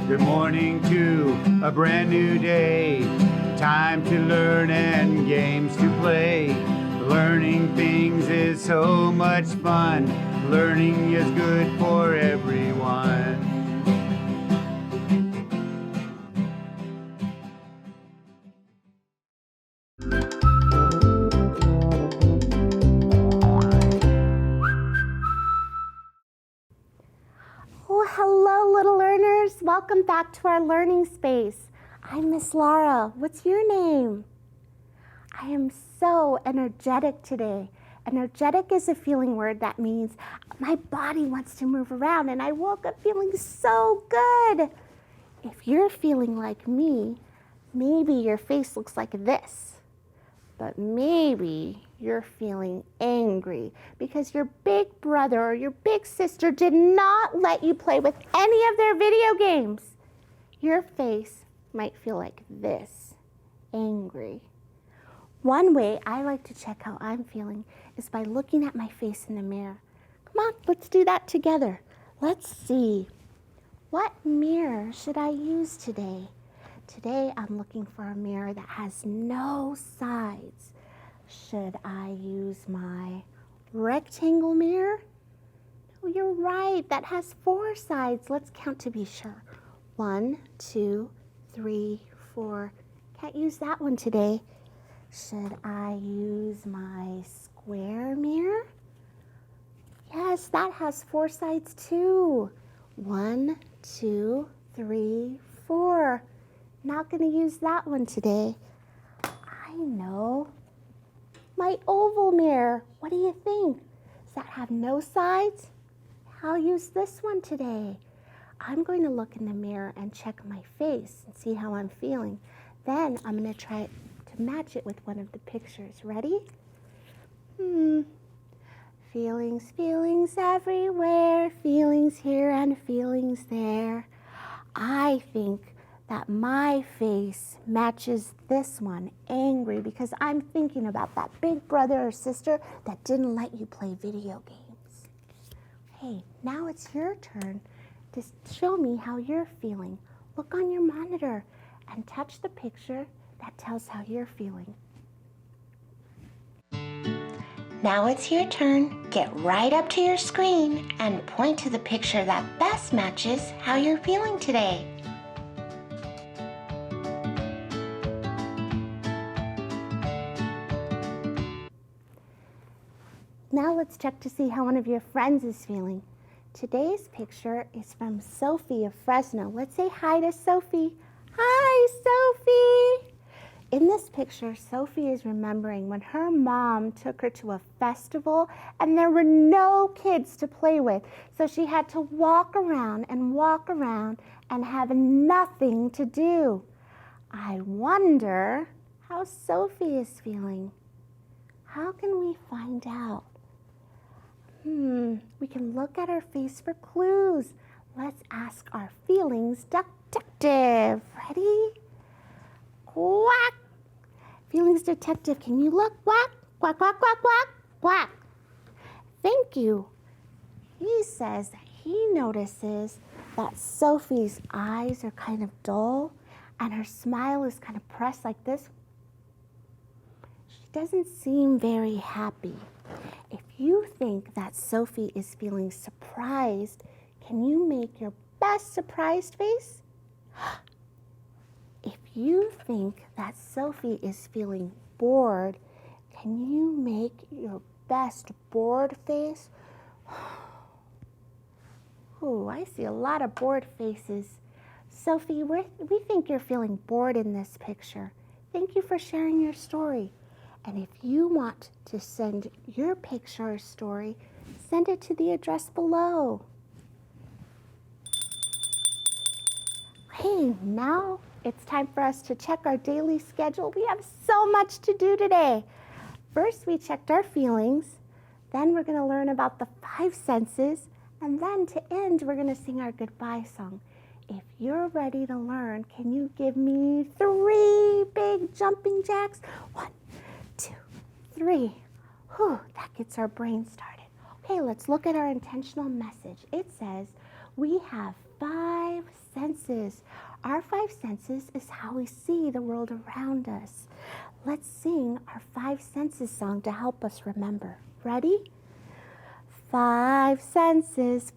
Good morning to a brand new day. Time to learn and games to play. Learning things is so much fun. Learning is good for everyone. Oh, hello, little learners. Welcome back to our learning space. I'm Miss Laura. What's your name? I am so energetic today. Energetic is a feeling word that means my body wants to move around, and I woke up feeling so good. If you're feeling like me, maybe your face looks like this. But maybe you're feeling angry because your big brother or your big sister did not let you play with any of their video games. Your face might feel like this, angry. One way I like to check how I'm feeling is by looking at my face in the mirror. Come on, let's do that together. Let's see. What mirror should I use today? Today I'm looking for a mirror that has no sides. Should I use my rectangle mirror? Oh, you're right, that has 4 sides. Let's count to be sure. 1, 2, 3, 4. Can't use that one today. Should I use my square mirror? Yes, that has 4 sides too. 1, 2, 3, 4. Not going to use that one today. I know. My oval mirror. What do you think? Does that have no sides? I'll use this one today. I'm going to look in the mirror and check my face and see how I'm feeling. Then I'm going to try to match it with one of the pictures. Ready? Feelings, feelings everywhere. Feelings here and feelings there. I think that my face matches this one, angry, because I'm thinking about that big brother or sister that didn't let you play video games. Hey, now it's your turn to show me how you're feeling. Look on your monitor and touch the picture that tells how you're feeling. Now it's your turn. Get right up to your screen and point to the picture that best matches how you're feeling today. Now let's check to see how one of your friends is feeling. Today's picture is from Sophie of Fresno. Let's say hi to Sophie. Hi, Sophie. In this picture, Sophie is remembering when her mom took her to a festival and there were no kids to play with. So she had to walk around and have nothing to do. I wonder how Sophie is feeling. How can we find out? We can look at her face for clues. Let's ask our feelings detective. Ready? Quack! Feelings detective, can you look? Quack, quack, quack, quack, quack, quack. Thank you. He says that he notices that Sophie's eyes are kind of dull and her smile is kind of pressed like this. She doesn't seem very happy. If you think that Sophie is feeling surprised, can you make your best surprised face? If you think that Sophie is feeling bored, can you make your best bored face? Ooh, I see a lot of bored faces. Sophie, we think you're feeling bored in this picture. Thank you for sharing your story. And if you want to send your picture or story, send it to the address below. Hey, now it's time for us to check our daily schedule. We have so much to do today. First, we checked our feelings. Then we're going to learn about the 5 senses. And then to end, we're going to sing our goodbye song. If you're ready to learn, can you give me 3 big jumping jacks? 1, 2, 3. Whew, that gets our brain started. Okay, let's look at our intentional message. It says we have 5 senses senses. Our 5 senses is how we see the world around us. Let's sing our 5 senses song to help us remember. Ready? 5 senses,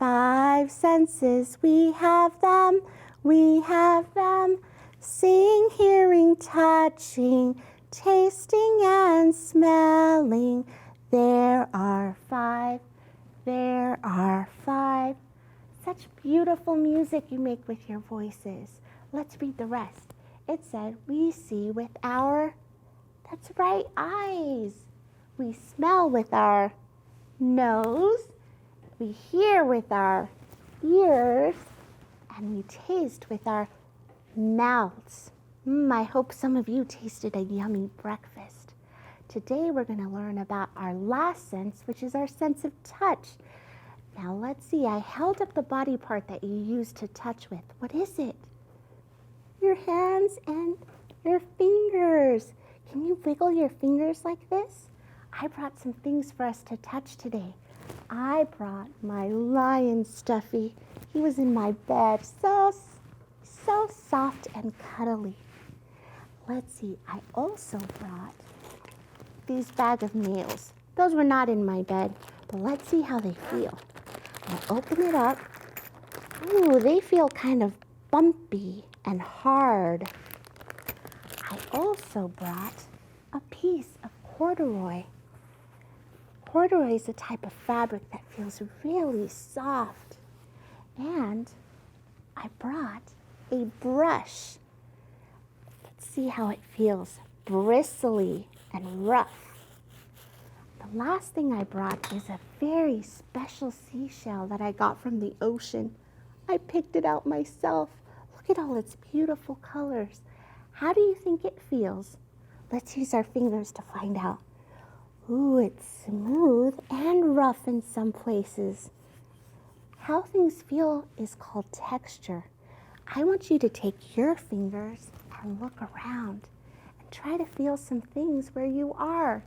we have them, we have them. Seeing, hearing, touching, tasting and smelling. There are 5, there are 5. Such beautiful music you make with your voices. Let's read the rest. It said, we see with our, that's right, eyes. We smell with our nose. We hear with our ears. And we taste with our mouths. I hope some of you tasted a yummy breakfast. Today we're going to learn about our last sense, which is our sense of touch. Now let's see, I held up the body part that you use to touch with. What is it? Your hands and your fingers. Can you wiggle your fingers like this? I brought some things for us to touch today. I brought my lion Stuffy. He was in my bed, so soft and cuddly. Let's see, I also brought these bag of nails. Those were not in my bed, but let's see how they feel. I'll open it up. Ooh, they feel kind of bumpy and hard. I also brought a piece of corduroy. Corduroy is a type of fabric that feels really soft. And I brought a brush. Let's see how it feels. Bristly and rough. The last thing I brought is a very special seashell that I got from the ocean. I picked it out myself. Look at all its beautiful colors. How do you think it feels? Let's use our fingers to find out. Ooh, it's smooth and rough in some places. How things feel is called texture. I want you to take your fingers and look around and try to feel some things where you are.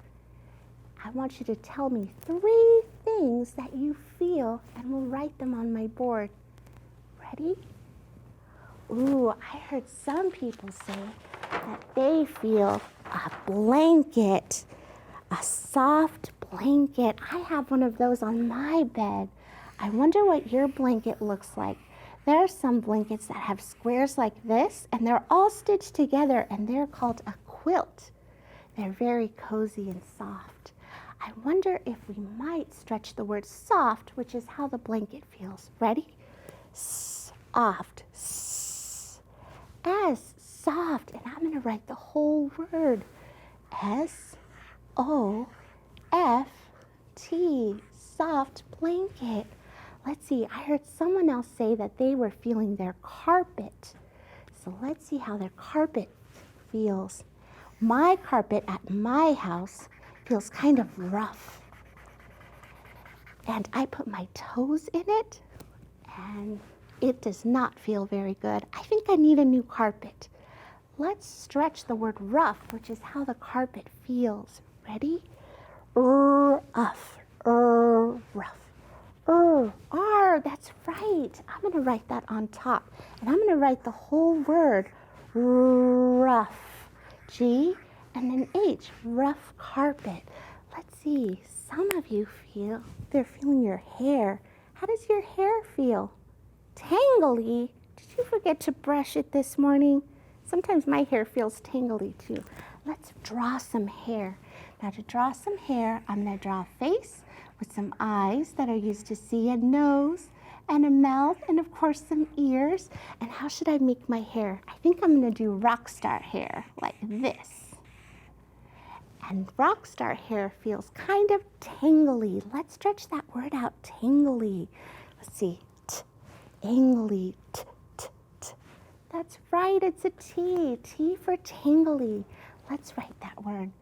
I want you to tell me 3 things that you feel and we'll write them on my board. Ready? Ooh, I heard some people say that they feel a blanket, a soft blanket. I have one of those on my bed. I wonder what your blanket looks like. There are some blankets that have squares like this, and they're all stitched together, and they're called a quilt. They're very cozy and soft. I wonder if we might stretch the word soft, which is how the blanket feels. Ready? Soft. S, soft. And I'm going to write the whole word. S-O-F-T. Soft blanket. Let's see. I heard someone else say that they were feeling their carpet. So let's see how their carpet feels. My carpet at my house feels kind of rough. And I put my toes in it, and it does not feel very good. I think I need a new carpet. Let's stretch the word rough, which is how the carpet feels. Ready? Rough, rough. R, that's right. I'm going to write that on top. And I'm going to write the whole word, rough. G and an H, rough carpet. Let's see, some of you feel, they're feeling your hair. How does your hair feel? Tangly? Did you forget to brush it this morning? Sometimes my hair feels tangly too. Let's draw some hair. Now to draw some hair, I'm going to draw a face with some eyes that are used to see, a nose and a mouth, and of course some ears. And how should I make my hair? I think I'm going to do rock star hair like this. And rock star hair feels kind of tangly. Let's stretch that word out, tangly. Let's see, tangly, t. That's right, it's a T. T for tangly. Let's write that word,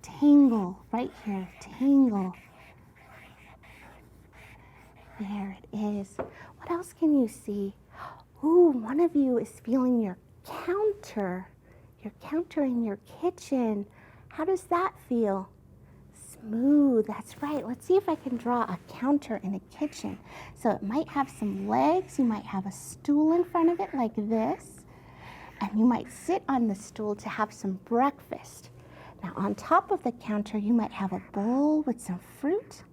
tangle, right here, tangle. There it is. What else can you see? Ooh, one of you is feeling your counter in your kitchen. How does that feel? Smooth, that's right. Let's see if I can draw a counter in a kitchen. So it might have some legs. You might have a stool in front of it like this. And you might sit on the stool to have some breakfast. Now on top of the counter, you might have a bowl with some fruit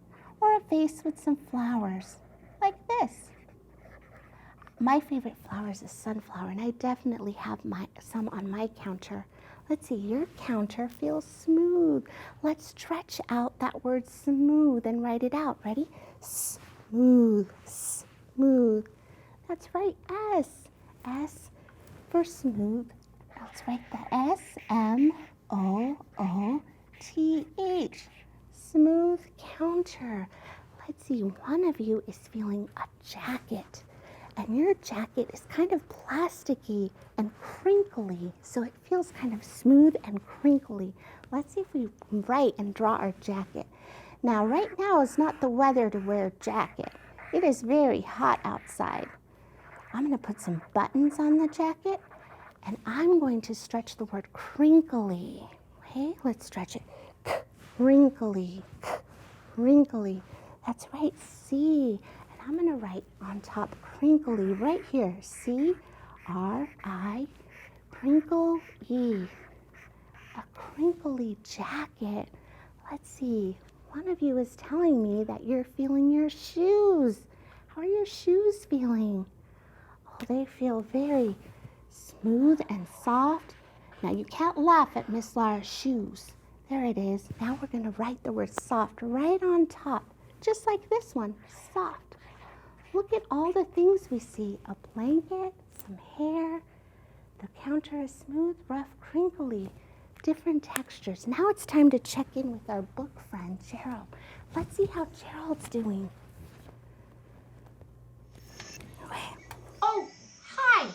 or a vase with some flowers, like this. My favorite flower is a sunflower, and I definitely have some on my counter. Let's see, your counter feels smooth. Let's stretch out that word smooth and write it out. Ready? Smooth, smooth. That's right, S. S for smooth. Let's write the S-M-O-O-T-H. Smooth counter. Let's see, one of you is feeling a jacket. And your jacket is kind of plasticky and crinkly, so it feels kind of smooth and crinkly. Let's see if we write and draw our jacket. Now, right now is not the weather to wear a jacket. It is very hot outside. I'm going to put some buttons on the jacket, and I'm going to stretch the word crinkly. Okay, let's stretch it. Crinkly, crinkly. That's right, C. I'm going to write on top crinkly right here. C-R-I, crinkle-E. A crinkly jacket. Let's see. One of you is telling me that you're feeling your shoes. How are your shoes feeling? Oh, they feel very smooth and soft. Now, you can't laugh at Miss Lara's shoes. There it is. Now we're going to write the word soft right on top, just like this one, soft. Look at all the things we see. A blanket, some hair. The counter is smooth, rough, crinkly, different textures. Now it's time to check in with our book friend, Gerald. Let's see how Gerald's doing. Oh, hi.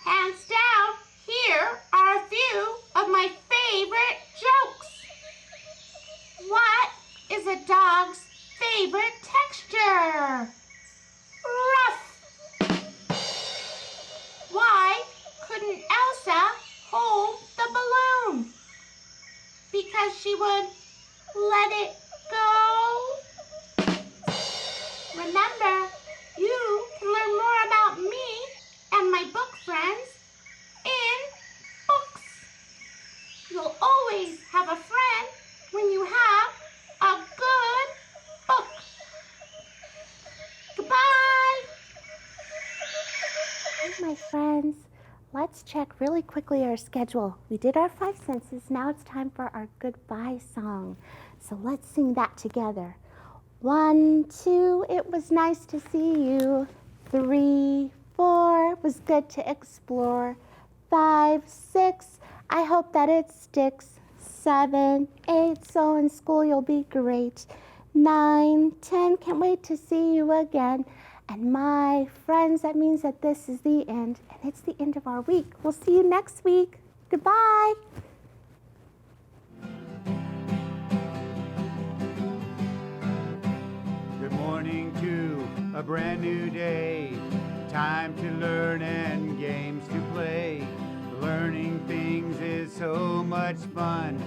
Hands down, here are a few of my favorite jokes. What is a dog's favorite texture? Rough. Why couldn't Elsa hold the balloon? Because she would let it go. Remember, you can learn more about me and my book friends in books. You'll always have a friend when you have a good book. Goodbye. Hi, my friends. Let's check really quickly our schedule. We did our 5 senses. Now it's time for our goodbye song. So let's sing that together. 1, 2, it was nice to see you. 3, 4, it was good to explore. 5, 6, I hope that it sticks. 7, 8, so in school you'll be great. 9, 10, can't wait to see you again. And my friends, that means that this is the end, and it's the end of our week. We'll see you next week. Goodbye. Good morning to a brand new day. Time to learn and games to play. Learning things is so much fun.